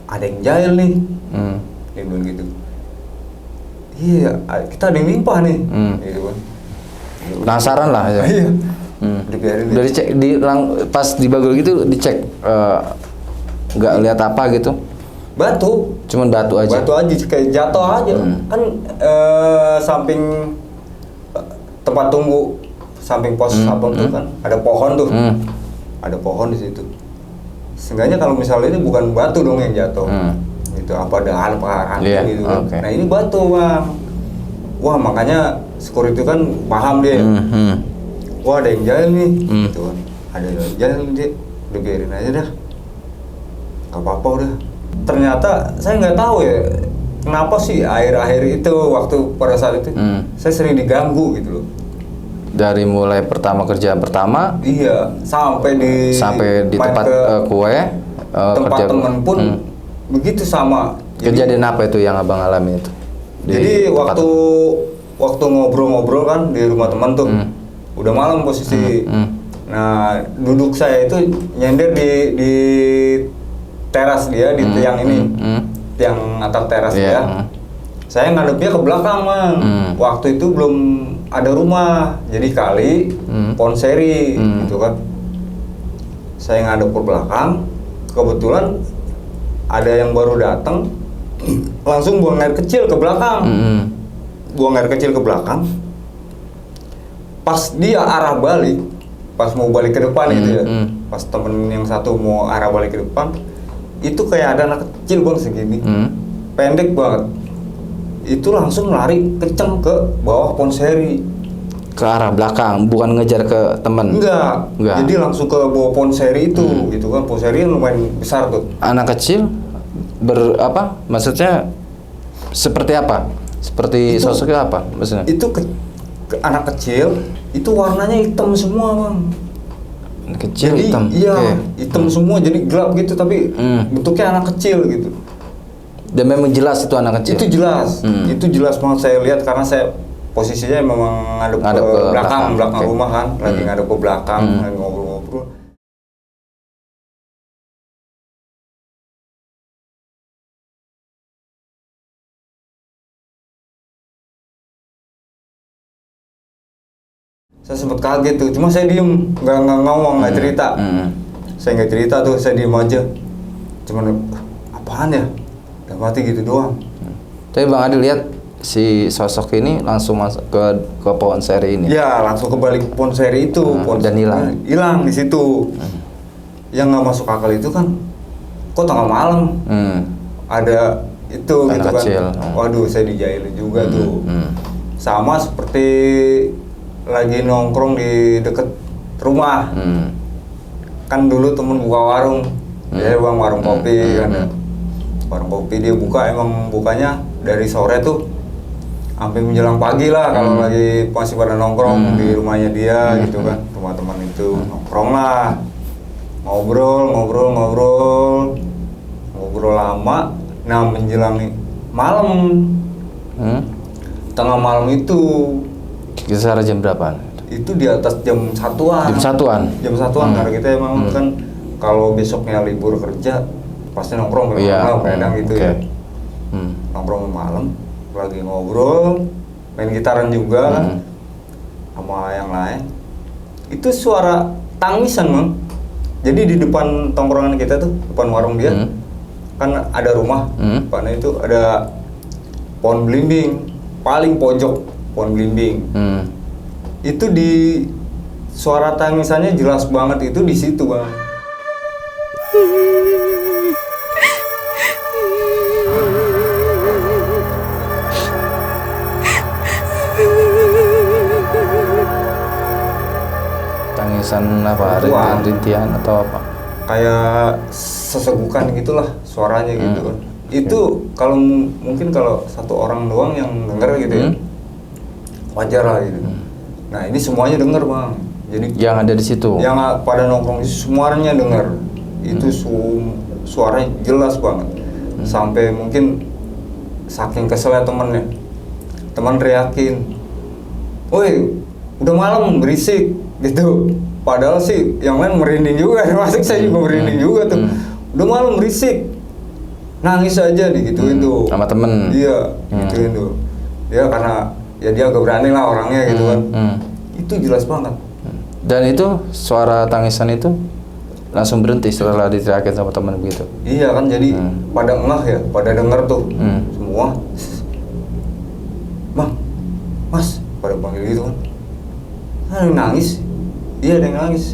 ada yang jahil nih. Dia bilang gitu. Iya, kita ada yang nimpah nih. Gitu kan. Penasaran lah ya. Iya. Dibiarin. Dari cek pas di bagul gitu dicek nggak lihat apa gitu. Batu. Cuman batu aja. Batu aja kayak jatuh aja. Kan samping tempat tunggu, samping pos satpam tuh kan ada pohon tuh. Ada pohon di situ. Seenggaknya kalau misalnya ini bukan batu dong yang jatuh. Gitu, apa dahan apa ranting gitu kan. Nah ini batu, Bang. Wah, makanya security kan paham dia. Wah, ada yang jahil nih. Gitu kan. Ada yang jahil nih, udah biarin aja dah. Gak apa-apa udah. Ternyata saya nggak tahu ya kenapa sih akhir-akhir itu waktu pada saat itu saya sering diganggu gitu loh. Dari mulai kerjaan pertama, iya, sampai di tempat kue, tempat temen pun begitu sama. Kejadian apa itu yang Abang alami itu? Jadi waktu ngobrol-ngobrol kan di rumah teman tuh, udah malam posisi. Nah, duduk saya itu nyender di teras dia, di tiang ini, tiang atap teras dia. Saya ngadepnya ke belakang, Bang. Waktu itu belum ada rumah, jadi kali ponseri gitu kan. Saya ngadep ke belakang, kebetulan ada yang baru datang, langsung buang air kecil ke belakang. Buang air kecil ke belakang. Pas dia arah balik, pas mau balik ke depan gitu ya. Pas temen yang satu mau arah balik ke depan, itu kayak ada anak kecil, Bang, segini. Pendek banget. itu langsung lari kenceng ke bawah Ponseri. Ke arah belakang, bukan ngejar ke teman. Enggak. Jadi langsung ke bawah Ponseri itu, gitu kan. Ponseri yang lumayan besar tuh. Anak kecil apa? Maksudnya seperti apa? Seperti Itu- sosoknya apa? Maksudnya? Itu anak kecil, itu warnanya hitam semua, Bang. Anak kecil Jadi hitam. iya, Oke. hitam semua, jadi gelap gitu, tapi bentuknya anak kecil gitu. Dan memang jelas itu anak kecil. Itu jelas banget saya lihat karena saya posisinya memang ngadep Ngadep ke ke belakang belakang, oke. rumah kan, lagi ngadep ke belakang, lagi ngobrol-ngobrol. Saya sempat kaget tuh, cuma saya diem, nggak ngomong, nggak cerita. Saya nggak cerita tuh, saya diem aja. Cuman apaan ya? Udah mati gitu doang. Tapi Bang Adi lihat si sosok ini langsung masuk ke Ponseri ini. Ya, langsung ke balik Ponseri itu. Dan hilang. Hilang di situ. Yang nggak masuk akal itu kan, kok tengah malam ada itu Anak gitu kecil. kan. Waduh, saya dijailin juga tuh. Sama seperti lagi nongkrong di deket rumah. Kan dulu temen buka warung, ya bang, warung kopi kan. Warung kopi dia buka, emang bukanya dari sore tuh sampai menjelang pagi lah kalau lagi masih pada nongkrong di rumahnya dia gitu kan, rumah teman itu nongkrong lah, ngobrol lama. Nah menjelang malam, tengah malam itu Kisaran jam berapa? itu di atas jam satuan. Jam satuan karena kita emang kan kalau besoknya libur kerja pasti nongkrong memang kadang gitu ya. Nongkrong malam, lagi ngobrol, main gitaran juga kan, sama yang lain. Itu suara tangisan, Bang. Jadi di depan tongkrongan kita tuh, depan warung dia, kan ada rumah, depannya itu ada pohon belimbing, paling pojok pohon belimbing. Itu di suara tangisannya jelas banget itu di situ, Bang. Tangisan apa? Wah. Rintihan atau apa? Kayak sesegukan gitulah suaranya gitu kan. Itu kalau mungkin kalau satu orang doang yang denger gitu ya, wajar lah gitu. Nah ini semuanya denger, Bang. Jadi Yang ada di situ. yang pada nongkrong itu semuanya denger. Itu suaranya jelas banget. Sampai mungkin saking keselnya temennya, teman teriakin, "Woi, udah malam, berisik," gitu. Padahal sih yang lain merinding juga, termasuk saya juga merinding juga tuh. Udah malam, berisik, nangis aja digituin tuh. Sama temen. Iya, gituin tuh. Ya karena ya dia agak berani lah orangnya gitu kan. Itu jelas banget. Dan itu suara tangisan itu langsung berhenti setelah diteriakin sama teman begitu. Iya kan, jadi pada ngeh ya, pada denger tuh semua. "Bang, Mas," pada panggil gitu kan. "Ada yang nangis?" "Iya, ada yang nangis."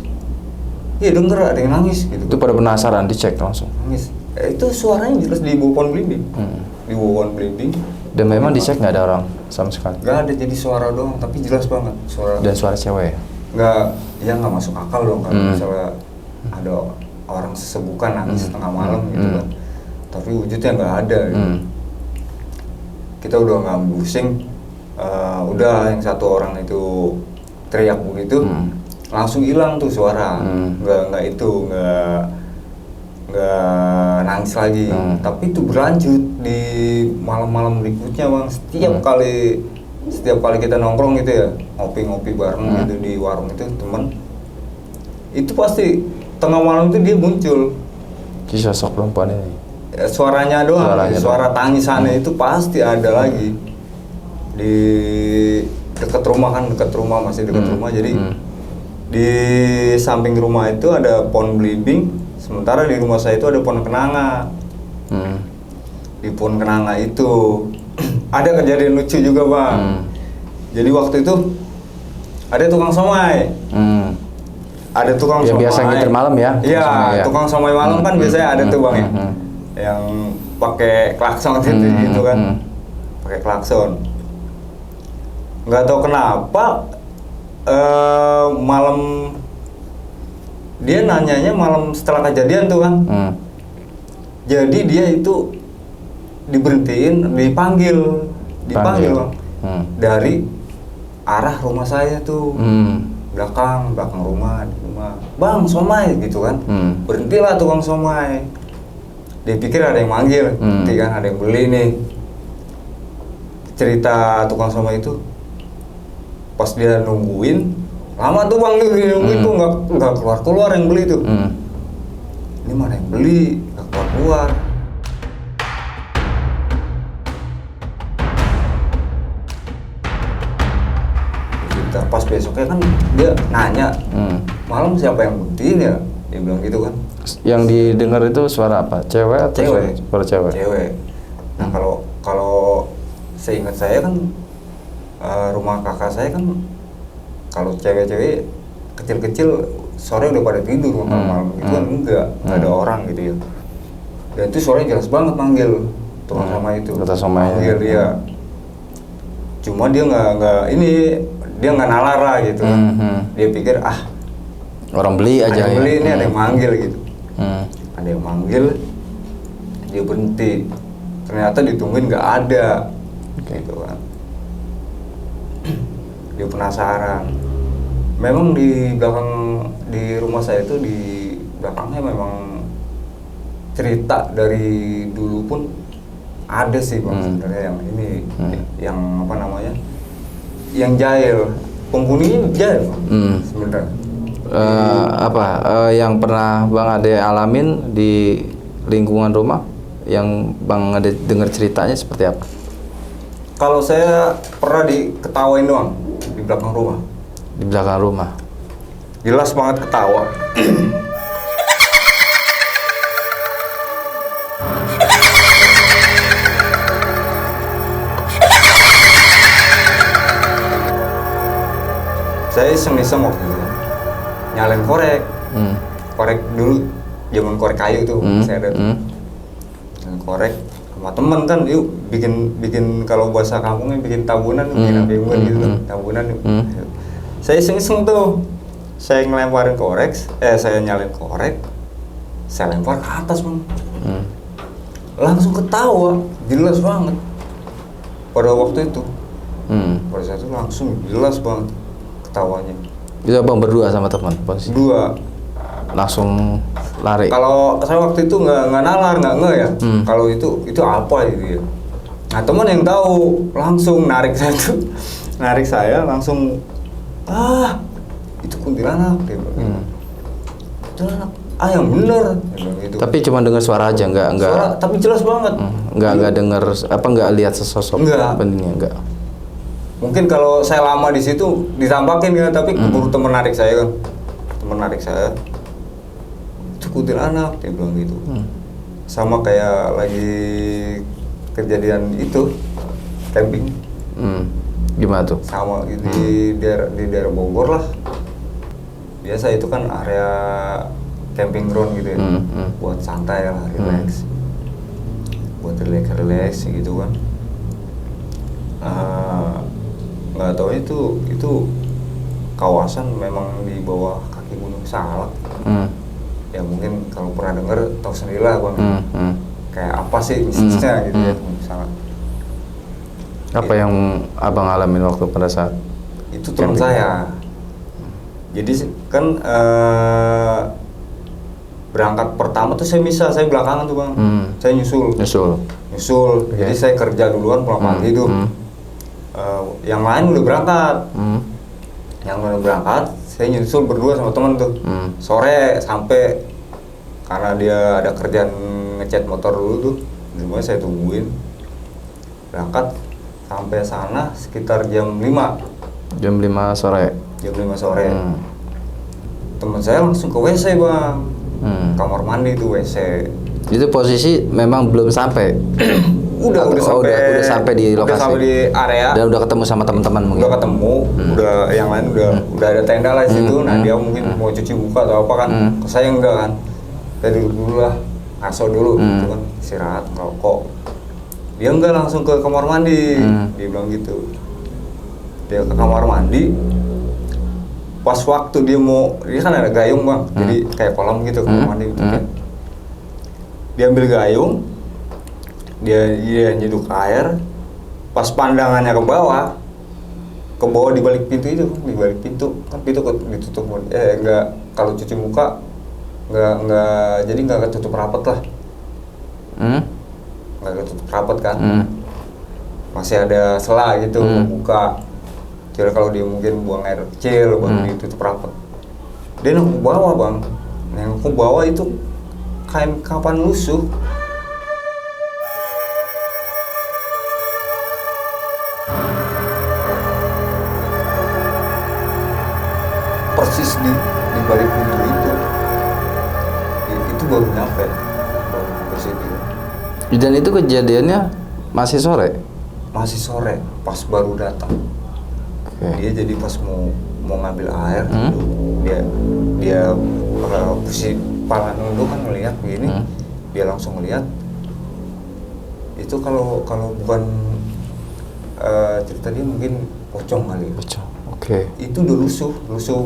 "Iya, denger ada yang nangis," gitu. Itu pada penasaran, dicek langsung. Nangis. Itu suaranya jelas di bawah pohon belimbing. Di bawah pohon belimbing. Dan memang dicek nggak ada orang sama sekali. Gak ada, jadi suara doang, tapi jelas banget suara. Dan suara cewek. Ya nggak masuk akal dong kalau misalnya ada orang sesebukan nangis tengah malam gitu kan. Tapi wujudnya nggak ada. Gitu. Kita udah nggak pusing. Udah yang satu orang itu teriak begitu, langsung hilang tuh suara. Nggak nangis lagi. Tapi itu berlanjut di malam-malam berikutnya, Bang. Setiap kali kita nongkrong gitu ya, ngopi-ngopi bareng gitu di warung itu, temen itu pasti tengah malam itu dia muncul. Si sosok perempuan ini. Ya, suaranya doang, suara tangisannya itu pasti ada lagi di dekat rumah kan, masih dekat rumah. Jadi di samping rumah itu ada pohon belimbing, sementara di rumah saya itu ada pohon kenanga. Di pohon kenanga itu ada kejadian lucu juga, Bang. Jadi waktu itu ada tukang somai. Ada tukang somai. Biasa ngiter malam ya. Iya, tukang somai malam kan biasanya ada tuh, Bang, ya. Yang pakai klakson gitu kan. Pakai pakai klakson. Nggak tahu kenapa malam dia nanyanya malam setelah kejadian tuh kan. Jadi dia itu diberhentiin, dipanggil Bang. Dari arah rumah saya tuh. belakang rumah, bang somai gitu kan. Berhentilah tukang somai. Dia pikir ada yang manggil, nanti kan ada yang beli nih. Cerita tukang somai itu pas dia nungguin lama tuh bang, dia nungguin tuh nggak keluar yang beli tuh. Ini mana yang beli, nggak keluar. Pas besoknya kan dia nanya, malam siapa yang buktiin ya? Dia bilang gitu kan. Yang didengar itu suara apa? Cewek atau cewek? Suara cewek. Cewek. Nah kalau seingat saya kan rumah kakak saya kan kalau cewek-cewek kecil-kecil sore udah pada tidur malam-malam gitu kan enggak ada orang gitu ya. Dan itu suaranya jelas banget manggil tukang somai itu. Manggil dia. Cuma dia dia nggak nalara gitu kan. Dia pikir orang beli aja ada yang beli ya. ini ada yang manggil gitu. Ada yang manggil, dia berhenti. Ternyata ditungguin nggak ada, gitu kan. Dia penasaran. Memang di belakang di rumah saya itu di belakangnya memang cerita dari dulu pun ada sih bang sebenarnya yang ini yang apa namanya? Yang jahil, penghuninya jahil sebenarnya. Yang pernah Bang Ade alamin di lingkungan rumah, yang Bang Ade dengar ceritanya seperti apa? Kalau saya pernah diketawain doang di belakang rumah. Di belakang rumah? Jelas banget ketawa. Saya iseng-iseng waktu itu nyalain korek. Korek dulu zaman korek kayu tuh saya ada tuh. Nyalain korek sama temen kan, yuk bikin kalau bahasa kampungnya bikin tabunan, bikin apa gitu, tabunan. Saya iseng-iseng tuh, saya ngelemparin korek, saya nyalain korek, saya lempar ke atas bang. Langsung ketawa, jelas banget. Pada waktu itu, pada saat itu langsung jelas banget ketawanya. Itu abang berdua sama teman? Berdua. Langsung lari? Kalau saya waktu itu nggak nalar, nggak nge ya. Kalau itu apa gitu ya. Nah teman yang tahu langsung narik saya langsung, itu kuntilanak dia bilang. Kuntilanak, yang bener gitu. Tapi cuma dengar suara aja, nggak suara, tapi jelas banget. Nggak dengar nggak lihat sesosok bentuknya, nggak. Mungkin kalau saya lama di situ ditampakin ya, tapi keburu temen narik saya kan. Temen narik saya, itu kuntilanak dia bilang gitu. Sama kayak lagi kejadian itu camping. Gimana tuh? Sama gitu di daerah Bogor lah. Biasa itu kan area camping ground gitu ya. Buat santai lah, relax. Buat relax gitu kan. Nggak tahu itu kawasan memang di bawah kaki Gunung Salak. Ya mungkin kalau pernah dengar tahu sendirilah bang. Kayak apa sih bisnisnya gitu ya Gunung Salak. Apa yang abang alamin waktu pada saat itu teman saya. Jadi kan berangkat pertama tuh saya belakangan tuh bang. Saya nyusul. Jadi saya kerja duluan pulang pagi tuh. Yang lain udah berangkat. Yang udah berangkat, saya nyusul berdua sama teman tuh. Sore sampai, karena dia ada kerjaan ngecat motor dulu tuh. Semuanya saya tungguin. Berangkat sampai sana sekitar jam 5. Jam 5 sore. Jam 5 sore. Teman saya langsung ke WC bang. Kamar mandi tuh WC. Itu posisi memang belum sampai. udah sampai di lokasi. Udah sampai di area. Dan udah ketemu sama teman-teman mungkin. Udah ketemu, udah yang lain udah ada tenda lah di situ. Nah dia mungkin mau cuci muka atau apa kan. Saya enggak kan. Saya duduk dulu lah, ngaso dulu gitu kan, istirahat, ngerokok. Dia nggak langsung ke kamar mandi, dia bilang gitu. Dia ke kamar mandi, pas waktu dia kan ada gayung bang, jadi kayak kolam gitu kamar mandi gitu kan. Dia ambil gayung, dia nyeduk air, pas pandangannya ke bawah di balik pintu itu, di balik pintu kan pintu ditutup, enggak, kalau cuci muka enggak, jadi enggak ketutup rapat lah, enggak ketutup rapat kan, masih ada sela gitu buka. Kira kalau dia mungkin buang air kecil baru ditutup rapat. Dia nengok ke bawah bang, nengok ke bawah itu kain kapan lusuh. Persis di balik pintu itu baru nyampe, baru ke situ. Dan itu kejadiannya masih sore? Masih sore, pas baru datang. Dia jadi pas mau ngambil air, dia posisi kepala nunduk kan ngelihat begini, dia langsung ngelihat. Itu kalau bukan cerita dia mungkin pocong kali. Pocong. Oke. Itu udah lusuh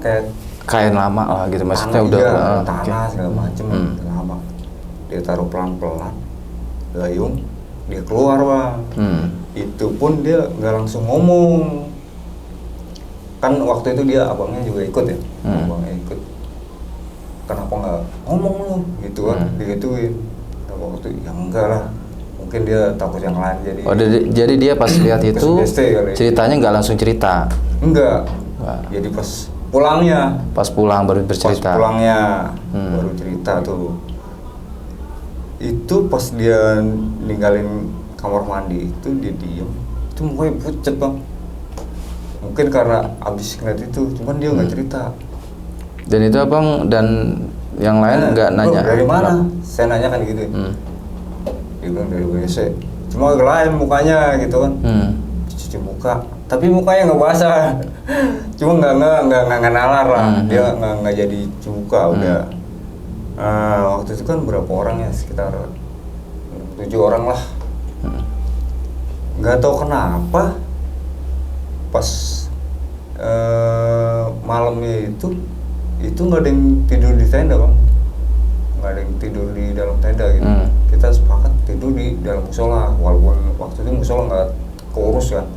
kayak kain lama lah gitu, maksudnya tanah, udah tanah segala macem, lama. Dia taruh pelan-pelan gayung, dia keluar bang. Itu pun dia nggak langsung ngomong. Kan waktu itu dia abangnya juga ikut ya, abangnya ikut. Kenapa nggak ngomong lu gitu kan, digituin. Waktu itu ya enggak lah, mungkin dia takut yang lain jadi. Oh, jadi dia pas lihat itu ceritanya nggak langsung cerita? Enggak. Jadi pas pulangnya. Pas pulang baru bercerita. Pas pulangnya baru cerita tuh. Itu pas dia ninggalin kamar mandi itu dia diem, itu mukanya pucet bang. Mungkin karena abis ngeliat itu, cuman dia nggak cerita. Dan itu abang dan yang lain nggak nanya? Dari mana? Saya nanya kan gitu. Dia bilang dari WC. Cuma lain mukanya gitu kan. Cuci muka, tapi mukanya nggak basah. Cuma nggak nalar lah. Dia nggak jadi cuci muka udah. Waktu itu kan berapa orang ya, sekitar 7 orang lah. Nggak tahu kenapa pas malamnya itu nggak ada yang tidur di tenda bang, nggak ada yang tidur di dalam tenda gitu. Kita sepakat tidur di dalam musola, walaupun waktu itu musola nggak keurus kan,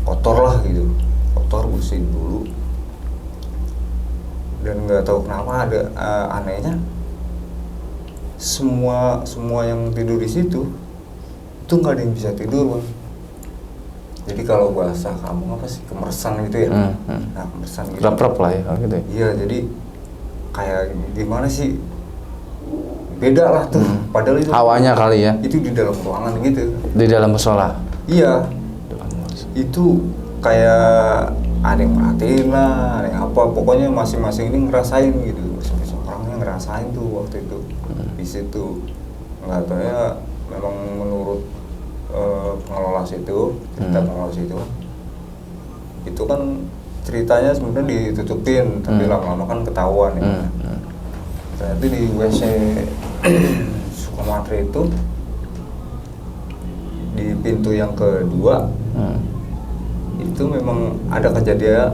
kotor lah gitu, kotor bersihin dulu. Dan nggak tahu kenapa ada anehnya semua yang tidur di situ itu nggak ada yang bisa tidur bang. Jadi kalau bahasa kamu apa sih, kemersan gitu ya, nah kemersan gitu. Rap-rap lah ya gitu. Iya, jadi kayak gimana sih, beda lah tuh. Padahal itu hawanya kali ya. Itu di dalam ruangan gitu. Di dalam musola. Iya. Itu kayak ada yang merhatiin lah, ada yang apa. Pokoknya masing-masing ini ngerasain gitu. Masing-masing orangnya ngerasain tuh waktu itu di situ. Nggak tahu ya, memang menurut pengelola situ, cerita pengelola situ, itu kan ceritanya sebenarnya ditutupin, tapi lama-lama kan ketahuan ya. Ternyata di WC Sukamantri itu di pintu yang kedua itu memang ada kejadian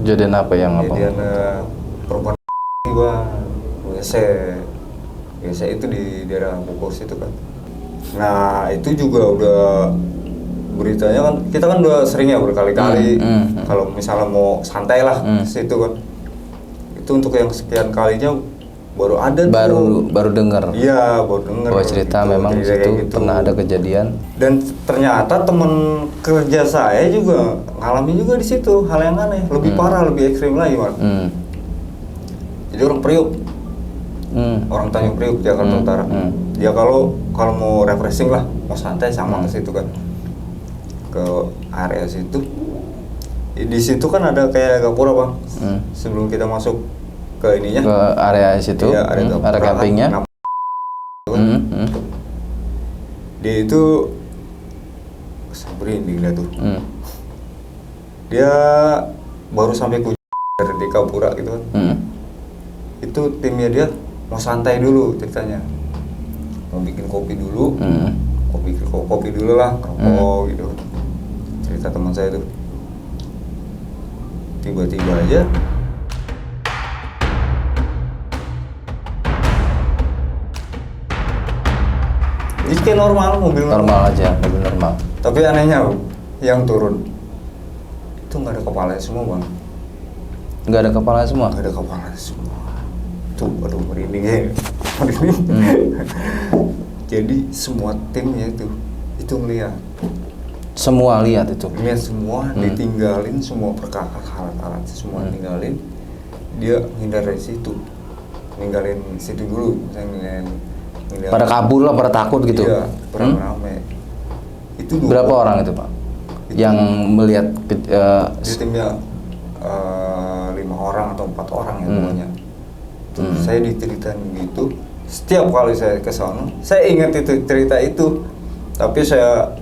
Kejadian apa yang apa? Kejadian perempuan WC itu di daerah Bogor situ kan. Nah itu juga udah beritanya kan, kita kan udah sering ya berkali-kali kalau misalnya mau santai lah situ kan, itu untuk yang sekian kalinya baru ada baru dengar. Iya, baru dengar bahwa cerita gitu, memang situ gitu. Pernah ada kejadian. Dan ternyata temen kerja saya juga ngalamin juga di situ hal yang aneh, lebih parah, lebih ekstrim lagi malah. Jadi orang Priuk, orang Tanjung Priuk, Jakarta Utara. Dia kalau mau refreshing lah, mau santai sama ke situ kan, ke area situ. Di situ kan ada kayak gapura bang, sebelum kita masuk ke ininya, ke area situ, iya, area campingnya. Dia itu merinding dia tuh. Dia baru sampai dari di Kapura gitu kan. Itu timnya dia mau santai dulu ceritanya. mau bikin kopi dulu, kopi dulu lah, rokok gitu. Cerita teman saya tuh, tiba-tiba aja jadi kayak normal, mobil Normal aja, mobil normal. Tapi anehnya yang turun itu nggak ada kepalanya semua bang. Nggak ada kepala semua? Nggak ada kepalanya semua. Tuh, aduh merinding ya. Jadi semua timnya itu ngeliat. Semua lihat itu? Ngeliat semua, ditinggalin semua perkara alat-alat semua tinggalin. Dia ngindar dari situ. Ninggalin situ dulu, saya ninggalin. Pada kabur lah, pada takut gitu? Iya, rame. Itu berapa orang itu Pak? Yang melihat di timnya 5 orang atau 4 orang ya pokoknya. Saya diceritain gitu. Setiap kali saya ke sana, saya ingat itu cerita itu. Tapi saya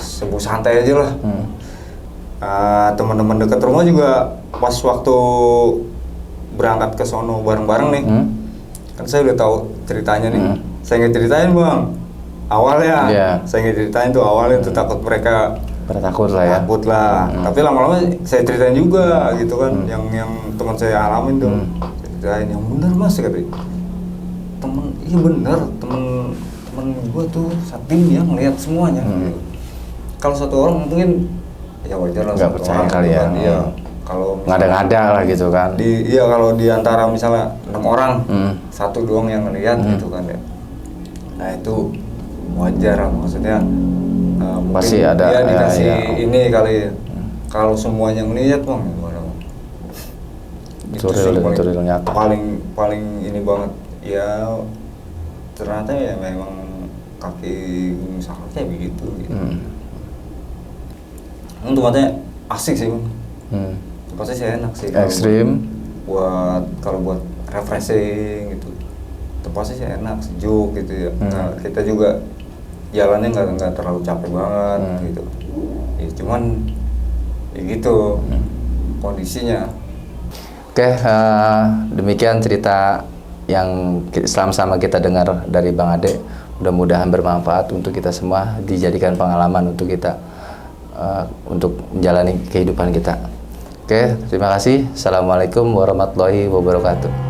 sebut santai aja lah. Teman-teman dekat rumah juga pas waktu berangkat ke sono bareng-bareng nih. Kan saya udah tahu ceritanya nih. Saya nggak ceritain bang. Awalnya, saya nggak ceritain tuh awalnya tuh takut mereka pada takut lah ya. Takut lah. Tapi lama-lama saya ceritain juga gitu kan, yang teman saya alamin tuh. Saya ceritain yang bener mas, katanya. Iya bener, temen gua tuh satim dia ngelihat semuanya. Kalau satu orang mungkin ya wajar lah. Nggak percaya kali ya. Iya. Kalau ngada-ngada lah gitu kan. Iya kalau di antara misalnya 6 orang, satu doang yang ngelihat gitu kan ya. Nah itu wajar lah, maksudnya. Pasti ada dia dikasih ini kali. Kalau semuanya ngelihat bang gimana bang? Itu Turil nyata. Paling ini banget ya, ternyata ya memang kaki Gunung Salak kayak begitu gitu. Tempatnya asik sih bang. Tempatnya sih enak sih. Ekstrim. Kalau buat refreshing gitu, tempatnya sih enak, sejuk gitu ya. Nah, kita juga jalannya nggak terlalu capek banget gitu. Ya, cuman ya gitu kondisinya. Oke, demikian cerita yang sama-sama kita dengar dari Bang Ade. Mudah-mudahan bermanfaat untuk kita semua, dijadikan pengalaman untuk kita untuk menjalani kehidupan kita. Oke, terima kasih. Assalamualaikum warahmatullahi wabarakatuh.